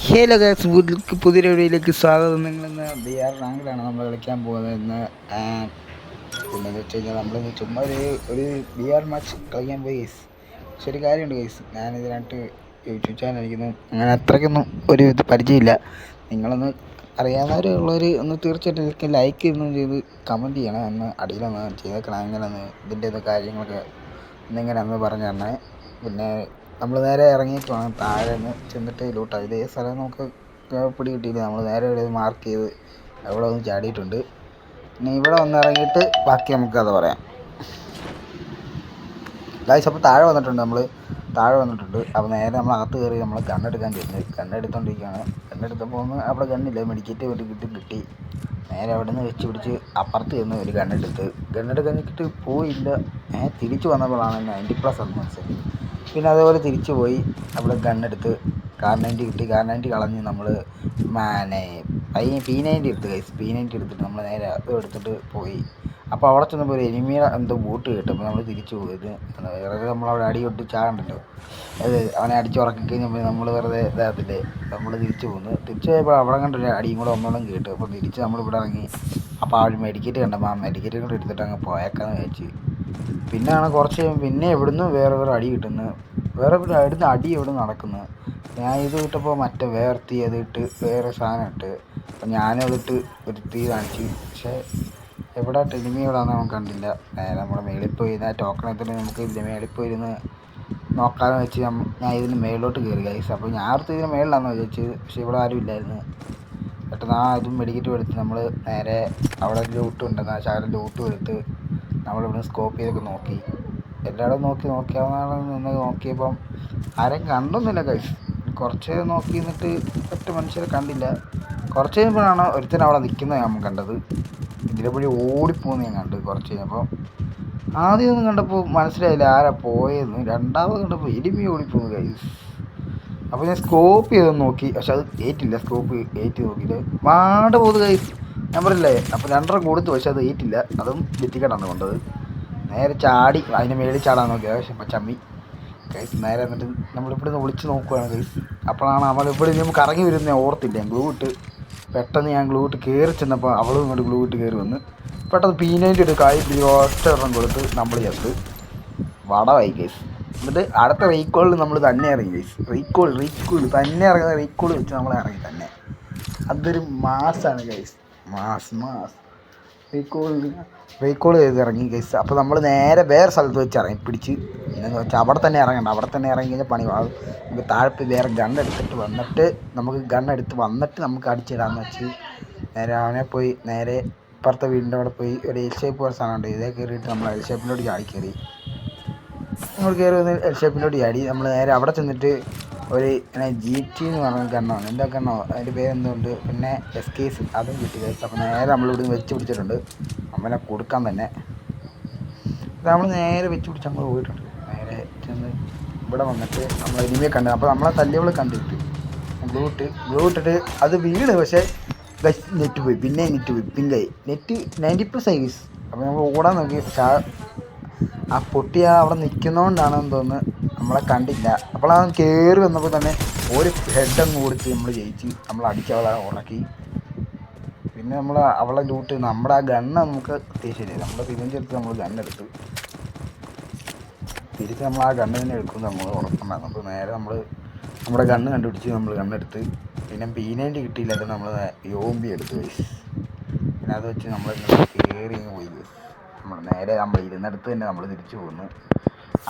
Hello guys, പുതിയൊരു വീഡിയോയിലേക്ക് സ്വാഗതം. നിങ്ങളിന്ന് ബി ആർ റാങ്കിലാണ് നമ്മൾ കളിക്കാൻ പോകുന്നത് ഇന്ന്. പിന്നെന്ന് വെച്ച് കഴിഞ്ഞാൽ നമ്മളിന്ന് ചുമ്മാ ഒരു ബി ആർ മാച്ച് കളിക്കാൻ പോയി ഗൈസ്. പക്ഷെ ഒരു കാര്യമുണ്ട് ഗൈസ്, ഞാനിതിനായിട്ട് യൂട്യൂബ് ചാനൽ അടിക്കുന്നു, അങ്ങനെ അത്രയ്ക്കൊന്നും ഒരു ഇത് പരിചയമില്ല. നിങ്ങളൊന്ന് അറിയാവുന്നവരുള്ളവർ ഒന്ന് തീർച്ചയായിട്ടും ഇതിലേക്ക് ലൈക്ക് ചെയ്യുന്നതും ചെയ്ത് കമൻറ്റ് ചെയ്യണം. എന്ന് അടിയിലൊന്ന് ചെയ്തേക്കണം. എങ്ങനെയൊന്ന് ഇതിൻ്റെ കാര്യങ്ങളൊക്കെ ഒന്നിങ്ങനെയൊന്ന് പറഞ്ഞു തരണേ. പിന്നെ നമ്മൾ നേരെ ഇറങ്ങിയിട്ട് വേണം താഴെ നിന്ന് ചെന്നിട്ട് ലൂട്ടാം. ഇതേ സ്ഥലം നമുക്ക് പിടി കിട്ടിയില്ല. നമ്മൾ നേരെ ഇവിടെ മാർക്ക് ചെയ്ത് അവിടെ ഒന്ന് ചാടിയിട്ടുണ്ട്. പിന്നെ ഇവിടെ വന്ന് ഇറങ്ങിയിട്ട് ബാക്കി നമുക്ക് അത് പറയാം. ഗൈസ്, അപ്പോൾ താഴെ വന്നിട്ടുണ്ട്. അപ്പോൾ നേരെ നമ്മൾ അകത്ത് കയറി നമ്മൾ ഗണ്ണെടുക്കാൻ ചെല്ലുന്നത്. ഗണ്ണെടുത്തോണ്ടിരിക്കുകയാണ്. ഗണ്ണെടുത്തപ്പോൾ ഒന്ന് അവിടെ ഗണ്ണില്ല, മെഡിക്കറ്റ് കിട്ടി. നേരെ അവിടെ നിന്ന് വെച്ച് പിടിച്ച് അപ്പുറത്ത് ചെന്ന് ഒരു ഗണ്ണെടുക്കാൻ പോയില്ല. തിരിച്ചു വന്നപ്പോഴാണ് 90+ എന്ന് മനസ്സിലായി. പിന്നെ അതേപോലെ തിരിച്ചു പോയി അവിടെ ഗണ്ണെടുത്ത് കാർ 90 കിട്ടി. കാർ 90 കളഞ്ഞ് നമ്മൾ P90 എടുത്ത് ഗൈസ്. P90 എടുത്തിട്ട് നമ്മൾ നേരെ അത് എടുത്തിട്ട് പോയി. അപ്പോൾ അവിടെ ചെന്നപ്പോൾ ഒരു എനിമിയുടെ എന്തോ ബൂട്ട് കിട്ടും. അപ്പോൾ നമ്മൾ തിരിച്ചു പോയത് വെറുതെ നമ്മളവിടെ അടി കൊട്ടി ചാടണ്ടല്ലോ. അവനെ അടിച്ച് ഉറക്കി കഴിഞ്ഞപ്പോൾ നമ്മൾ വെറുതെ ഇതാകത്തില്ലേ, നമ്മൾ തിരിച്ചു പോയപ്പോൾ അവിടെ കണ്ടൊരു അടിയും കൂടെ ഒന്നോളം കേട്ടു. അപ്പോൾ തിരിച്ച് നമ്മളിവിടെ ഇറങ്ങി. അപ്പോൾ ആ ഒരു മെഡിക്കറ്റ് കണ്ടപ്പോൾ ആ മെഡിക്കറ്റ് കൂടെ എടുത്തിട്ട് അങ്ങ് പോയേക്കാന്ന് വെച്ച്. പിന്നെയാണ് കുറച്ച് പിന്നെ എവിടുന്ന് വേറെ അടി കിട്ടുന്നത്, അവിടുന്ന് അടി എവിടെ നടക്കുന്നത്. ഞാൻ ഇത് ഇട്ടപ്പോൾ മറ്റേ വേർത്തി അത് ഇട്ട് വേറെ സാധനം ഇട്ട്. അപ്പം ഞാനതിട്ട് ഒരു തീ കാണിച്ചു. പക്ഷേ എവിടെ ടെലിമി എവിടെയാണെന്ന് നമുക്ക് കണ്ടില്ല. നേരെ നമ്മുടെ മേളിൽ പോയി ടോക്കൺ എത്തുന്ന നമുക്ക് ഇതിൻ്റെ മേളിൽ പോയി ഇരുന്ന് നോക്കാമെന്ന് വെച്ച് ഞാൻ ഇതിന് മേളിലോട്ട് കയറി ഗൈസ്. അപ്പോൾ ഞാൻ അടുത്ത് ഇതിന് മേളിലാണെന്ന് വിചാരിച്ചത്. പക്ഷേ ഇവിടെ ആരും ഇല്ലായിരുന്നു. പെട്ടെന്ന് ഇതും മെഡിക്കറ്റും എടുത്ത് നമ്മൾ നേരെ അവിടെ ലൂട്ട് ഉണ്ടെന്ന് ആ ശകലം ലൂട്ടും എടുത്ത് നമ്മളിവിടെ സ്കോപ്പ് ചെയ്തൊക്കെ നോക്കി. എല്ലായിടും നോക്കിയാവുന്ന നോക്കിയപ്പം ആരെയും കണ്ടൊന്നുമില്ല ഗൈസ്. കുറച്ച് നോക്കി നിന്നിട്ട് ഒറ്റ മനുഷ്യരെ കണ്ടില്ല. കുറച്ച് കഴിയുമ്പോഴാണ് ഒരുത്തൻ അവിടെ നിൽക്കുന്നത് ഞാൻ കണ്ടത്. ഇതിലെ വഴി ഓടിപ്പോകുന്ന ഞാൻ കണ്ട്. കുറച്ച് കഴിഞ്ഞപ്പോൾ ആദ്യമൊന്നും കണ്ടപ്പോൾ മനസ്സിലായില്ല ആരാ പോയെന്ന്. രണ്ടാമത് കണ്ടപ്പോൾ എലിമി ഓടിപ്പോകുന്നു ഗൈസ്. അപ്പോൾ ഞാൻ സ്കോപ്പ് ചെയ്തൊന്ന് നോക്കി, പക്ഷെ അത് ഏറ്റില്ല. സ്കോപ്പ് ഏറ്റ് നോക്കിയിട്ട് മാട് പോകുന്നത് ഗൈസ്. ഞാൻ പറയില്ലേ, അപ്പോൾ 2 കൊടുത്തു, പക്ഷെ അത് ഏറ്റില്ല. അതും വെറ്റിക്കട്ടാണ് കൊണ്ടത്. നേരെ ചാടി അതിൻ്റെ മേളിൽ ചാടാൻ നോക്കിയത്. പക്ഷെ ചമ്മി ഗൈസ്. നേരെ എന്നിട്ട് നമ്മളിവിടെ നിന്ന് വിളിച്ച് നോക്കുവാണ് ഗൈസ്. അപ്പോഴാണ് അവളിവിടെ നമുക്ക് ഇറങ്ങി വരുന്നത് ഓർത്തില്ല. ഞാൻ ഗ്ലൂ ഇട്ട് പെട്ടെന്ന് കയറി ചെന്നപ്പോൾ അവളും ഇങ്ങോട്ട് ഗ്ലൂ ഇട്ട് കയറി വന്ന് പെട്ടെന്ന് P90 എടുത്ത് കായ് ഒറ്റ എണ്ണം കൊടുത്ത് നമ്മൾ ചേർത്ത് വടവായി ഗൈസ്. എന്നിട്ട് അടുത്ത റീകോളിൽ നമ്മൾ തന്നെ ഇറങ്ങി ഗൈസ്. റീകോൾ തന്നെ ഇറങ്ങുന്ന റീകോൾ വെച്ച് നമ്മൾ ഇറങ്ങി തന്നെ. അതൊരു മാസാണ് ഗൈസ്. മാസ് റീകോൾ ചെയ്ത് ഇറങ്ങി ഗൈസ്. അപ്പോൾ നമ്മൾ നേരെ വേറെ സ്ഥലത്ത് വെച്ച് ഇറങ്ങി പിടിച്ച്. പിന്നെന്ന് വെച്ചാൽ അവിടെ തന്നെ ഇറങ്ങണ്ട. അവിടെ തന്നെ ഇറങ്ങി കഴിഞ്ഞാൽ പണി നമുക്ക് താഴെ വേറെ ഗണ്ണെടുത്തിട്ട് വന്നിട്ട് നമുക്ക് അടിച്ചിടാമെന്ന് വെച്ച് നേരെ അവനെ പോയി നേരെ ഇപ്പുറത്തെ വീടിൻ്റെ അവിടെ പോയി ഒരു എൽ ഷേപ്പ് പോലെ സാധനമുണ്ട്. ഇതേ കയറിയിട്ട് നമ്മൾ എൽ ഷേപ്പിലോട്ട് കയറി. നമ്മൾ കയറി വന്ന് എൽ ഷേപ്പിലോട്ട് ചാടി. നമ്മൾ നേരെ അവിടെ ചെന്നിട്ട് ഒരു GT എന്ന് പറഞ്ഞ ഗണ്ണാണ്. എന്താ ഗണ്ണോ അതിൻ്റെ പേരെന്തുണ്ട്. പിന്നെ SKS അതും കിട്ടി ഗൈസ്. അപ്പോൾ നേരെ നമ്മളിവിടെ വെച്ച് പിടിച്ചിട്ടുണ്ട്. അമ്മനെ കൊടുക്കാൻ തന്നെ നമ്മൾ നേരെ വെച്ച് പിടിച്ച് നമ്മൾ പോയിട്ടുണ്ട്. നേരെ ചെന്ന് ഇവിടെ വന്നിട്ട് നമ്മൾ എനിമിയെ കണ്ടത്. അപ്പോൾ നമ്മളെ തല്ലിയവൾ കണ്ടിട്ട് ഗ്ലൂ ഇട്ടിട്ട് അത് വീട്. പക്ഷേ നെറ്റ് പോയി. പിന്നെ പിങ്കായി നെറ്റ് 90+ ആയി ഗൈസ്. അപ്പോൾ നമ്മൾ ഓടാൻ നോക്കി. പക്ഷേ ആ പൊട്ടി അവിടെ നിൽക്കുന്നതുകൊണ്ടാണെന്ന് തോന്നുന്നു നമ്മളെ കണ്ടില്ല. അപ്പോൾ അവൻ കയറി വന്നപ്പോൾ തന്നെ ഒരു ഹെഡങ്ങ് കൊടുത്ത് നമ്മൾ ജയിച്ച്. നമ്മൾ അടിച്ചവളെ ഉറക്കി. പിന്നെ നമ്മൾ അവളെ ലൂട്ട് നമ്മുടെ ആ ഗണ്ണ് നമുക്ക് അത്യാവശ്യമില്ല. നമ്മുടെ തിരിച്ചെടുത്ത് നമ്മൾ ഗണ്ണെടുത്ത് തിരിച്ച് നമ്മൾ ആ ഗണ്ണ് തന്നെ എടുക്കുമെന്ന് നമ്മൾ ഉറപ്പുണ്ടായിരുന്നു. അപ്പോൾ നേരെ നമ്മുടെ ഗണ്ണ് കണ്ടുപിടിച്ച് നമ്മൾ ഗണ്ണെടുത്ത്. പിന്നെ P90 കിട്ടിയില്ലായിരുന്നു. നമ്മൾ യോമ്പി എടുത്ത് ഗൈസ്. പിന്നെ അത് വെച്ച് നമ്മൾ കയറി പോയി ഗൈസ്. നേരെ നമ്മൾ ഇരുന്നിടത്ത് തന്നെ നമ്മൾ തിരിച്ചു പോകുന്നു.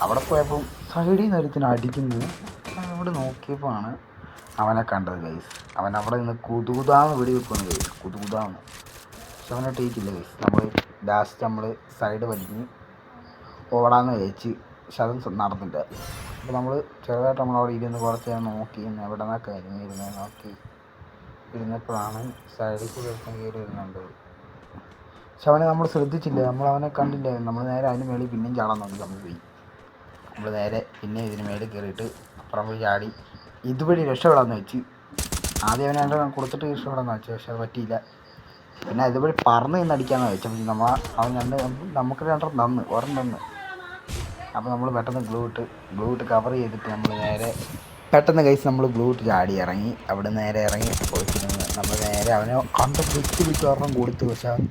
അവിടെ പോയപ്പോൾ സൈഡിൽ നിന്ന് ഒരുത്തിന് അടിക്കുന്നു. അവിടെ നോക്കിയപ്പോൾ ആണ് അവനെ കണ്ടത് ഗൈസ്. അവൻ അവിടെ നിന്ന് കുതുകുതാന്ന് വെടിവെക്കുന്നു ഗൈസ്. കുതുകുതാന്ന്. പക്ഷെ അവനെ ടേക്കില്ല ഗൈസ്. നമ്മൾ സൈഡ് വലിഞ്ഞ് ഓടാന്ന് വിചാരിച്ച്. പക്ഷെ അതും നടന്നില്ല. അപ്പോൾ നമ്മൾ ചെറുതായിട്ട് നമ്മളവിടെ ഇരുന്ന് കുറച്ച് നേരം നോക്കി. എവിടെ നിന്നൊക്കെ നോക്കി ഇരുന്നപ്പോഴാണ് സൈഡിൽ കൂടെ കയറി വരുന്നുണ്ട്. പക്ഷെ അവനെ നമ്മൾ ശ്രദ്ധിച്ചില്ല. അവനെ കണ്ടില്ല. നമ്മൾ നേരെ അതിന് മേളിൽ പിന്നെയും ചാടാൻ നോക്കി. നമ്മൾ പോയി. നമ്മൾ നേരെ പിന്നെ ഇതിന് മേളിൽ കയറിയിട്ട് അപ്പുറം പോയി ചാടി ഇതുവഴി രക്ഷപ്പെടാമെന്ന് വെച്ച്. ആദ്യം അവനെ കൊടുത്തിട്ട് രക്ഷപ്പെടാമെന്ന് വെച്ചു. പക്ഷെ അത് പറ്റിയില്ല. പിന്നെ ഇതുവഴി പറന്ന് നിന്ന് അടിക്കാമെന്ന് വെച്ചപ്പോൾ നമുക്ക് 2 തന്ന്. അപ്പോൾ നമ്മൾ പെട്ടെന്ന് ഗ്ലൂ ഇട്ട് കവർ ചെയ്തിട്ട് നമ്മൾ നേരെ പെട്ടെന്ന് കൈസ് നമ്മൾ ബ്ലൂ ഇട്ട് ചാടി ഇറങ്ങി. അവിടെ നേരെ ഇറങ്ങി പോയിട്ടിരുന്ന് നമ്മൾ നേരെ അവനെ കണ്ട് വിട്ട് വിട്ട് ഒരെണ്ണം കൊടുത്തു. പക്ഷെ അവൻ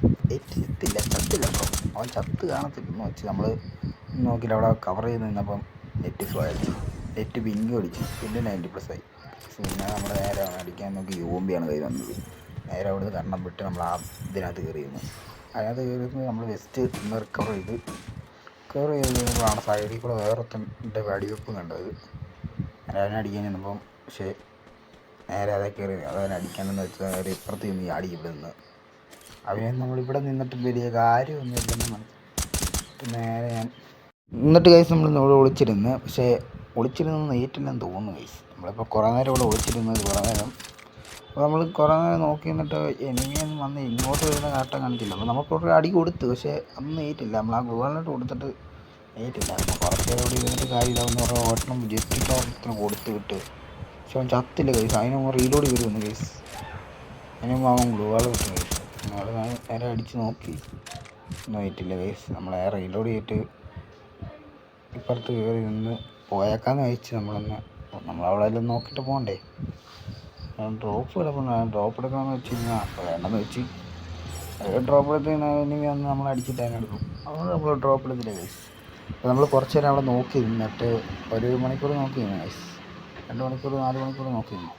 ചത്തില്ല കേട്ടോ. അവൻ ചത്ത് കാണത്തില്ലെന്ന് വെച്ച് നമ്മൾ നോക്കിയിട്ട് അവിടെ കവർ ചെയ്ത് നിന്നപ്പം നെറ്റ് സ്ലോ ആയി, നെറ്റ് പിങ്ക് അടിച്ചു, പിന്നെ 90+ ആയി. പിന്നെ നമ്മൾ നേരെ അവനെ അടിക്കാൻ നോക്കി യോമ്പിയാണ് കൈ വന്നത്. നേരെ അവിടുന്ന് കണ്ണം വിട്ട് നമ്മൾ ആ ഇതിനകത്ത് കയറിയിരുന്നു. അതിനകത്ത് കയറിയിരുന്ന് നമ്മൾ വെസ്റ്റ് ഒന്ന് റിക്കവർ ചെയ്തപ്പോഴാണ് സൈഡിൽ കൂടെ വേറൊരുത്തൻ്റെ വെടിവെപ്പ് കണ്ടത്. അവനെ അടിക്കാൻ ചെന്നപ്പം പക്ഷേ നേരെ അതേ കയറി അതവനെ അടിക്കാനെന്ന് വെച്ചാൽ നേരെ ഇപ്പുറത്ത് നിന്ന് അടി ഇവിടെ നിന്ന് അവനെ നമ്മളിവിടെ നിന്നിട്ട് വലിയ കാര്യമൊന്നും ഇല്ലെന്ന് മനസ്സിലായി. നേരെ ഞാൻ എന്നിട്ട് കൈസ് നമ്മൾ ഒളിച്ചിരുന്ന്, പക്ഷേ ഒളിച്ചിരുന്ന് നേറ്റില്ലെന്ന് തോന്നുന്നു കൈസ്. നമ്മളിപ്പോൾ കുറേ നേരം ഇവിടെ ഒളിച്ചിരുന്നത് കുറേ നേരം. അപ്പോൾ നമ്മൾ കുറേ നേരം നോക്കി നിന്നിട്ട് എനിമിയൊന്നും വന്ന് ഇങ്ങോട്ട് വരുന്ന കാട്ടം കാണിച്ചില്ല. അപ്പോൾ നമുക്കൊരു അടി കൊടുത്തു, പക്ഷേ അന്ന് നേറ്റില്ല. നമ്മൾ ആ ഗൂഗിളിലോട്ട് കൊടുത്തിട്ട് നേറ്റില്ല. അപ്പോൾ കുറച്ച് നേരം ഇവിടെ ഇരുന്നിട്ട് കാര്യമില്ല എന്ന് പറഞ്ഞാൽ ഓട്ടണം ജെറ്റിട്ട് കൊടുത്ത് വിട്ട്. പക്ഷെ അവൻ ചത്തില്ല കൈസ്. അതിന് മുമ്പ് റീലോഡ് കയറി വന്നു കൈസ്. അതിന് മുമ്പ് അവൻ ഗ്ലൂവാൾ വിട്ടു കൈസ്. നമ്മൾ നേരെ അടിച്ച് നോക്കി, ഒന്നും ആയിട്ടില്ല കൈസ്. നമ്മൾ റീലോഡ് ചെയ്തിട്ട് ഇപ്പുറത്ത് കയറി നിന്ന് പോയേക്കാന്ന് വെച്ച് നമ്മളവിടെ എല്ലാം നോക്കിയിട്ട് പോകണ്ടേ. ഡ്രോപ്പ് ഡ്രോപ്പ് എടുക്കണമെന്ന് വെച്ച് കഴിഞ്ഞാൽ വേണ്ടെന്ന് വെച്ച് ഡ്രോപ്പ് എടുത്ത് ഇനി വന്ന് നമ്മൾ അടിച്ചിട്ട് അതിനെ എടുക്കും. അതുകൊണ്ട് നമ്മൾ ഡ്രോപ്പ് എടുത്തില്ല കൈസ്. അപ്പോൾ നമ്മൾ കുറച്ച് നേരം അവിടെ നോക്കി നിന്നിട്ട് 1 മണിക്കൂർ നോക്കി നിന്നു കൈസ്. 2 മണിക്കൂർ 4 മണിക്കൂർ നോക്കി നിന്നു.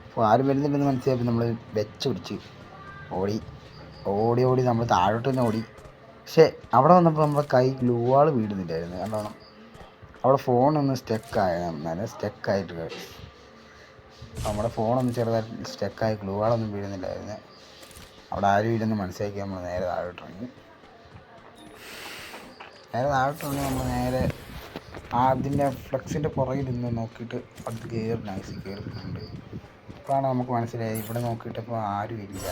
അപ്പോൾ ആരും വരുന്നില്ലെന്ന് മനസ്സിലാക്കി നമ്മൾ വെച്ച് പിടിച്ച് ഓടി നമ്മൾ താഴോട്ട് തന്നെ ഓടി. പക്ഷേ അവിടെ വന്നപ്പോൾ നമ്മുടെ കൈ ഗ്ലൂവാൾ വീടുന്നില്ലായിരുന്നു. കാരണം അവിടെ ഫോണൊന്ന് സ്റ്റക്കായിട്ട് കഴിച്ചു. നമ്മുടെ ഫോണൊന്ന് ചെറുതായിട്ട് സ്റ്റക്കായി ഗ്ലൂവാളൊന്നും വീഴുന്നില്ലായിരുന്നു. അവിടെ ആരും ഇല്ലെന്ന് മനസ്സിലാക്കി നമ്മൾ നേരെ താഴോട്ടിറങ്ങി. നമ്മൾ നേരെ അതിൻ്റെ ഫ്ലെക്സിൻ്റെ പുറകിൽ നിന്ന് നോക്കിയിട്ട് അത് കയറിയിട്ടുണ്ട്. അപ്പോഴാണ് നമുക്ക് മനസ്സിലായത് ഇവിടെ നോക്കിയിട്ടപ്പോൾ ആരും ഇല്ല,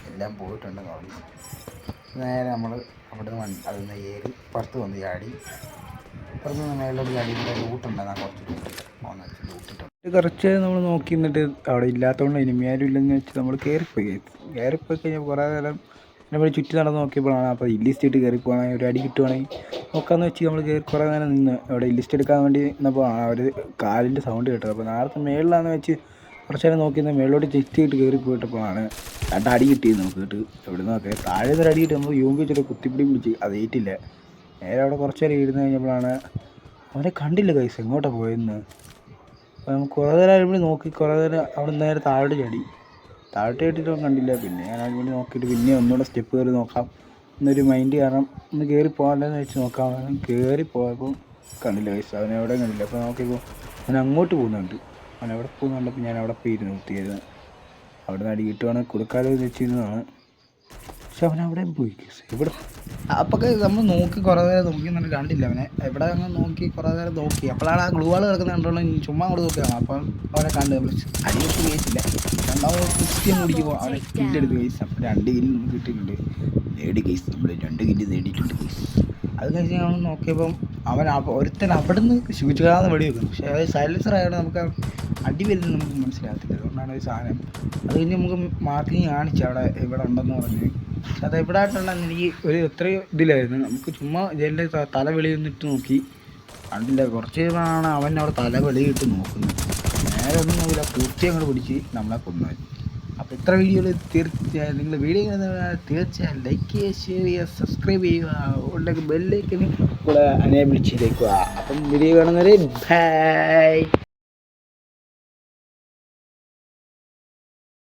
എല്ലാം പോയിട്ടുണ്ടെന്ന് പറഞ്ഞു. നേരെ നമ്മൾ അവിടെ നിന്ന് അതിൽ നിന്ന് കയറി പുറത്ത് വന്ന് ചാടി. പുറത്ത് നിന്ന് മേലോട്ട് ചാടിയിട്ട് ലൂട്ടുണ്ടെന്നാൽ കുറച്ച് ലൂട്ടിട്ടുണ്ട്. കുറച്ച് നമ്മൾ നോക്കി നിന്നിട്ട് അവിടെ ഇല്ലാത്തതുകൊണ്ട് ഇനിമയാരും ഇല്ലെന്ന് വെച്ച് നമ്മൾ കയറിപ്പോയി കഴിഞ്ഞാൽ കുറേ നേരം നമ്മൾ ചുറ്റി നടന്ന് നോക്കിയപ്പോഴാണ് അപ്പോൾ ഇല്ലിസ്റ്റ് ഇട്ട് കയറിപ്പോകണമെങ്കിൽ ഒരു അടി കിട്ടുവാണെങ്കിൽ നോക്കാമെന്ന് വെച്ച് നമ്മൾ കുറേ നേരം നിന്ന് അവിടെ ഇല്ലിസ്റ്റ് എടുക്കാൻ വേണ്ടി നിന്നപ്പോൾ ഒരു കാലിൻ്റെ സൗണ്ട് കേട്ടത്. അപ്പോൾ നേരത്തെ മേളിലാണെന്ന് വെച്ച് കുറച്ച് നേരം നോക്കി മേളിലോട്ട് ചെക്ക് ചെയ്തിട്ട് കയറിപ്പോയിട്ടപ്പോഴാണ് 2 അടി കിട്ടിയത് നമുക്ക് കേട്ട്. എവിടെ നിന്നൊക്കെ താഴെ നിന്ന് അടി കിട്ടി നമ്മൾ യൂമ്പി വെച്ചിട്ട് കുത്തിപ്പിടി പിടിച്ച് അത് ഏറ്റില്ല. നേരെ അവിടെ കുറച്ച് നേരം ഇരുന്ന് കഴിഞ്ഞപ്പോഴാണ് അവനെ കണ്ടില്ല കൈസ് എങ്ങോട്ടാണ് പോയെന്ന്. അപ്പോൾ നമുക്ക് കുറേ നേരം അടിപൊളി നോക്കി കുറേ നേരം അവിടെ നേരെ താഴോട്ട് ചാടിയിട്ട് കണ്ടില്ല. പിന്നെ ഞാൻ അടിപൊളി നോക്കിയിട്ട് പിന്നെ ഒന്നുകൂടെ സ്റ്റെപ്പ് കയറി നോക്കാം എന്നൊരു മൈൻഡ് കാരണം ഒന്ന് കയറി പോകാമെന്ന് വെച്ച് നോക്കാം. കയറി പോയപ്പോൾ കണ്ടില്ല കൈസ്, അവനെ എവിടെ കണ്ടില്ല. അപ്പോൾ നോക്കിയപ്പോൾ അവൻ അങ്ങോട്ട് പോകുന്നുണ്ട്. അവൻ എവിടെ പോകുന്നുണ്ടപ്പോൾ ഞാൻ അവിടെ പോയി ഇരുന്ന് കുത്തിയായിരുന്നു. അവിടെ നിന്ന് അടി കിട്ടുവാണെങ്കിൽ കൊടുക്കാലോ എന്ന് വെച്ചിരുന്നതാണ്. പക്ഷെ അവൻ അവിടെ പോയി ഇവിടെ. അപ്പോൾ നമ്മൾ നോക്കി കുറേ നേരം നോക്കിയെന്നിട്ട് കണ്ടില്ല അവനെ. എവിടെ അങ്ങ് നോക്കി കുറേ നേരം നോക്കി. അപ്പോഴാണ് ആ ഗ്ലൂവാൾ കിടക്കുന്ന കണ്ടോണ്ട് ചുമ്മാ അങ്ങോട്ട് നോക്കിയാണ്. അപ്പം അവനെ കണ്ട് നമ്മൾ അടിയിട്ട് കേസില്ല. രണ്ടാമത് കൃത്യം കുടിക്ക് പോകും അവനെ കില്ലെടുത്ത് കേസ്. അപ്പോൾ 2 കില്ല് നമുക്ക് കിട്ടിയിട്ടുണ്ട്. നേടി കേസ് നമ്മൾ 2 കില്ല് നേടിയിട്ടുണ്ട് കേസ്. അത് കഴിഞ്ഞ് നമ്മൾ നോക്കിയപ്പം അവൻ ഒരുത്തൻ അവിടെ നിന്ന് ശുചിക്കാതെ വെടി വെക്കുന്നു. പക്ഷേ അത് സൈലൻസർ ആയതുകൊണ്ട് നമുക്ക് അടി വരുന്നത് നമുക്ക് മനസ്സിലാകത്തില്ല. അതുകൊണ്ടാണ് ഒരു സാധനം. അത് കഴിഞ്ഞ് നമുക്ക് മാർക്കിങ് കാണിച്ചു അവിടെ ഇവിടെ ഉണ്ടെന്ന് പറഞ്ഞ്. പക്ഷെ അത് എവിടെ ആയിട്ടുണ്ടെന്ന് എനിക്ക് ഒരു എത്രയോ ഇതിലായിരുന്നു. നമുക്ക് ചുമ്മാ ജയിലിൻ്റെ തല വെളിയൊന്നിട്ട് നോക്കി കണ്ടില്ല. കുറച്ച് കഴിയുമ്പോഴാണ് അവൻ അവിടെ തല വെളിയിട്ട് നോക്കുന്നത്. നേരെ ഒന്നും നോക്കില്ല, കുത്തി അങ്ങോട്ട് പിടിച്ച് നമ്മളെ കൊന്നു. അപ്പോൾ ഇത്ര വീഡിയോയിൽ തീർച്ചയായും നിങ്ങൾ വീഡിയോ തീർച്ചയായും ലൈക്ക് ചെയ്യുക, ഷെയർ ചെയ്യുക, സബ്സ്ക്രൈബ് ചെയ്യുക, ഉണ്ടെങ്കിൽ ബെല്ലൈക്കന് കൂടെ എനേബിൾ ചെയ്തേക്കുക. അപ്പം വീഡിയോ കാണുന്നവരെ ബൈ.